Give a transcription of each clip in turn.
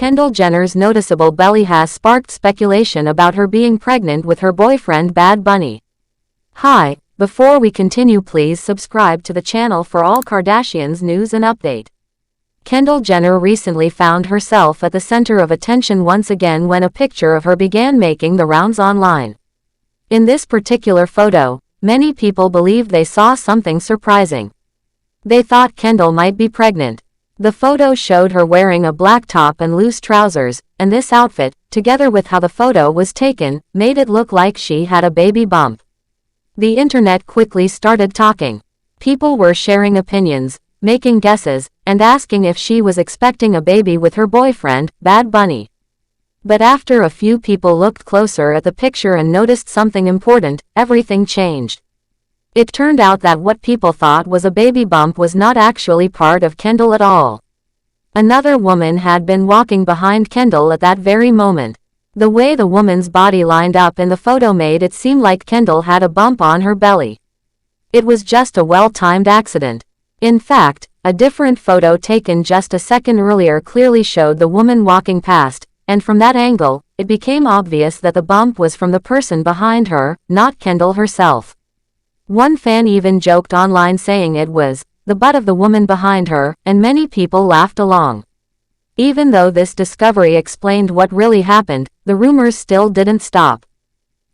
Kendall Jenner's noticeable belly has sparked speculation about her being pregnant with her boyfriend Bad Bunny. Hi, before we continue, please subscribe to the channel for all Kardashians news and update. Kendall Jenner recently found herself at the center of attention once again when a picture of her began making the rounds online. In this particular photo, many people believed they saw something surprising. They thought Kendall might be pregnant. The photo showed her wearing a black top and loose trousers, and this outfit, together with how the photo was taken, made it look like she had a baby bump. The internet quickly started talking. People were sharing opinions, making guesses, and asking if she was expecting a baby with her boyfriend, Bad Bunny. But after a few people looked closer at the picture and noticed something important, everything changed. It turned out that what people thought was a baby bump was not actually part of Kendall at all. Another woman had been walking behind Kendall at that very moment. The way the woman's body lined up in the photo made it seem like Kendall had a bump on her belly. It was just a well-timed accident. In fact, a different photo taken just a second earlier clearly showed the woman walking past, and from that angle, it became obvious that the bump was from the person behind her, not Kendall herself. One fan even joked online saying it was the butt of the woman behind her, and many people laughed along. Even though this discovery explained what really happened, the rumors still didn't stop.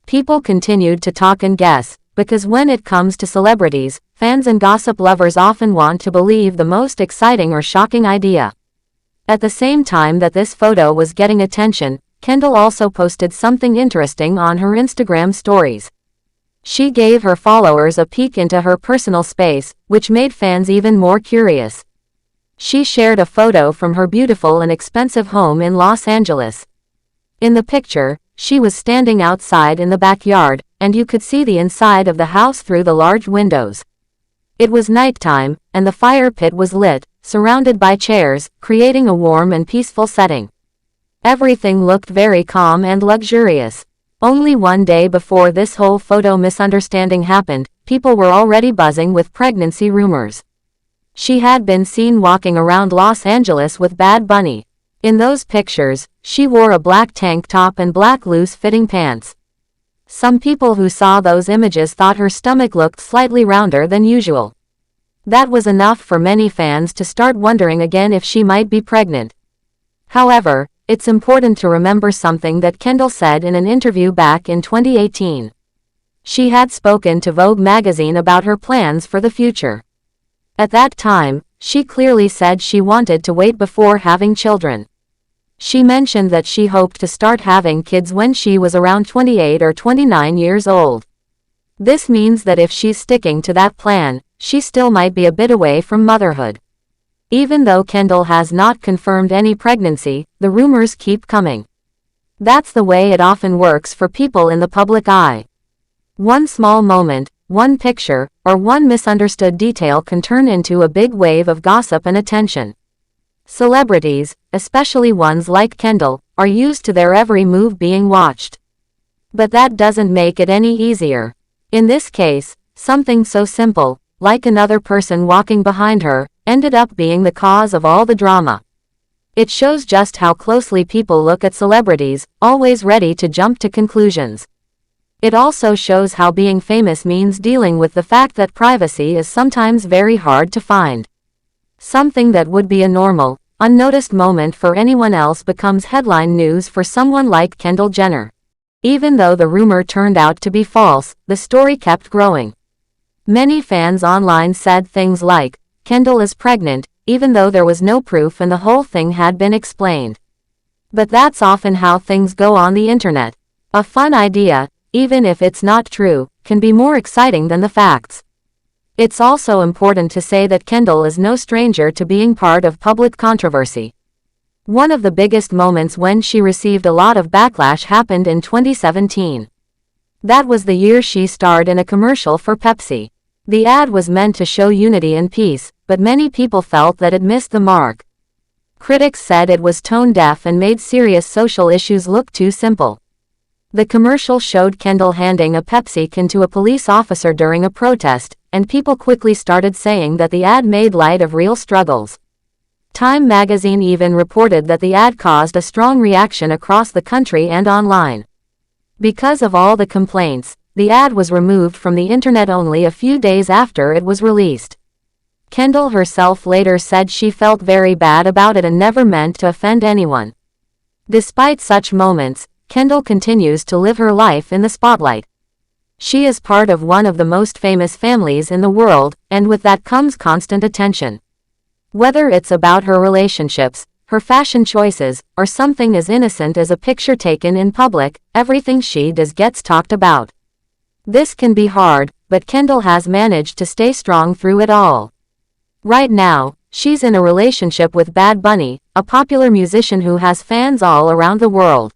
People continued to talk and guess, because when it comes to celebrities, fans and gossip lovers often want to believe the most exciting or shocking idea. At the same time that this photo was getting attention, Kendall also posted something interesting on her Instagram stories. She gave her followers a peek into her personal space, which made fans even more curious. She shared a photo from her beautiful and expensive home in Los Angeles. In the picture, she was standing outside in the backyard, and you could see the inside of the house through the large windows. It was nighttime, and the fire pit was lit, surrounded by chairs, creating a warm and peaceful setting. Everything looked very calm and luxurious. Only one day before this whole photo misunderstanding happened, people were already buzzing with pregnancy rumors. She had been seen walking around Los Angeles with Bad Bunny. In those pictures, she wore a black tank top and black loose-fitting pants. Some people who saw those images thought her stomach looked slightly rounder than usual. That was enough for many fans to start wondering again if she might be pregnant. However, it's important to remember something that Kendall said in an interview back in 2018. She had spoken to Vogue magazine about her plans for the future. At that time, she clearly said she wanted to wait before having children. She mentioned that she hoped to start having kids when she was around 28 or 29 years old. This means that if she's sticking to that plan, she still might be a bit away from motherhood. Even though Kendall has not confirmed any pregnancy, the rumors keep coming. That's the way it often works for people in the public eye. One small moment, one picture, or one misunderstood detail can turn into a big wave of gossip and attention. Celebrities, especially ones like Kendall, are used to their every move being watched. But that doesn't make it any easier. In this case, something so simple, like another person walking behind her, ended up being the cause of all the drama. It shows just how closely people look at celebrities, always ready to jump to conclusions. It also shows how being famous means dealing with the fact that privacy is sometimes very hard to find. Something that would be a normal, unnoticed moment for anyone else becomes headline news for someone like Kendall Jenner. Even though the rumor turned out to be false, the story kept growing. Many fans online said things like, "Kendall is pregnant," even though there was no proof and the whole thing had been explained. But that's often how things go on the internet. A fun idea, even if it's not true, can be more exciting than the facts. It's also important to say that Kendall is no stranger to being part of public controversy. One of the biggest moments when she received a lot of backlash happened in 2017. That was the year she starred in a commercial for Pepsi. The ad was meant to show unity and peace, but many people felt that it missed the mark. Critics said it was tone-deaf and made serious social issues look too simple. The commercial showed Kendall handing a Pepsi can to a police officer during a protest, and people quickly started saying that the ad made light of real struggles. Time magazine even reported that the ad caused a strong reaction across the country and online. Because of all the complaints, the ad was removed from the internet only a few days after it was released. Kendall herself later said she felt very bad about it and never meant to offend anyone. Despite such moments, Kendall continues to live her life in the spotlight. She is part of one of the most famous families in the world, and with that comes constant attention. Whether it's about her relationships, her fashion choices, or something as innocent as a picture taken in public, everything she does gets talked about. This can be hard, but Kendall has managed to stay strong through it all. Right now, she's in a relationship with Bad Bunny, a popular musician who has fans all around the world.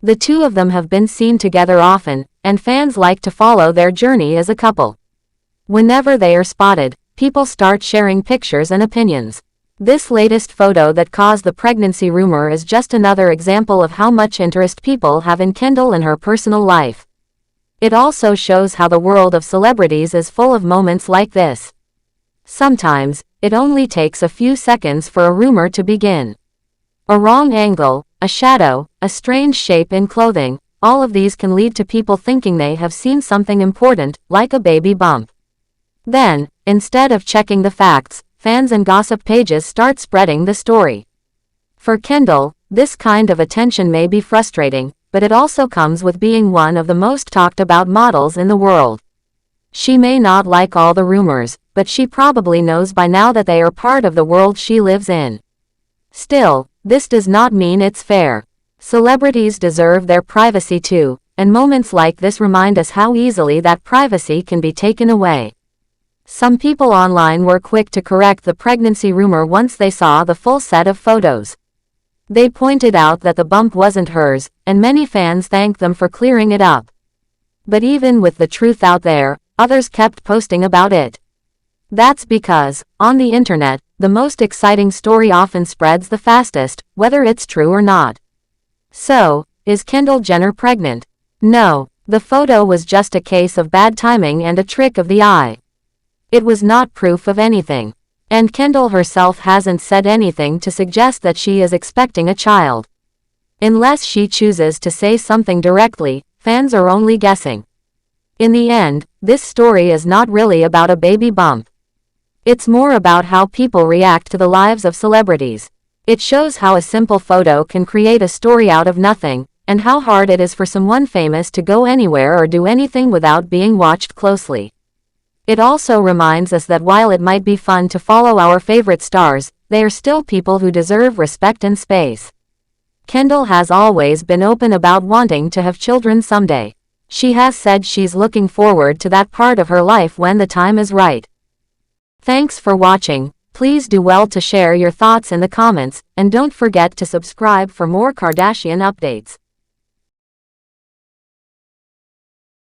The two of them have been seen together often, and fans like to follow their journey as a couple. Whenever they are spotted, people start sharing pictures and opinions. This latest photo that caused the pregnancy rumor is just another example of how much interest people have in Kendall and her personal life. It also shows how the world of celebrities is full of moments like this. Sometimes, it only takes a few seconds for a rumor to begin. A wrong angle, a shadow, a strange shape in clothing, all of these can lead to people thinking they have seen something important, like a baby bump. Then, instead of checking the facts, fans and gossip pages start spreading the story. For Kendall, this kind of attention may be frustrating, but it also comes with being one of the most talked about models in the world. She may not like all the rumors, but she probably knows by now that they are part of the world she lives in. Still, this does not mean it's fair. Celebrities deserve their privacy too, and moments like this remind us how easily that privacy can be taken away. Some people online were quick to correct the pregnancy rumor once they saw the full set of photos. They pointed out that the bump wasn't hers, and many fans thanked them for clearing it up. But even with the truth out there, others kept posting about it. That's because, on the internet, the most exciting story often spreads the fastest, whether it's true or not. So, is Kendall Jenner pregnant? No, the photo was just a case of bad timing and a trick of the eye. It was not proof of anything. And Kendall herself hasn't said anything to suggest that she is expecting a child. Unless she chooses to say something directly, fans are only guessing. In the end, this story is not really about a baby bump. It's more about how people react to the lives of celebrities. It shows how a simple photo can create a story out of nothing, and how hard it is for someone famous to go anywhere or do anything without being watched closely. It also reminds us that while it might be fun to follow our favorite stars, they are still people who deserve respect and space. Kendall has always been open about wanting to have children someday. She has said she's looking forward to that part of her life when the time is right. Thanks for watching. Please do well to share your thoughts in the comments, and don't forget to subscribe for more Kardashian updates.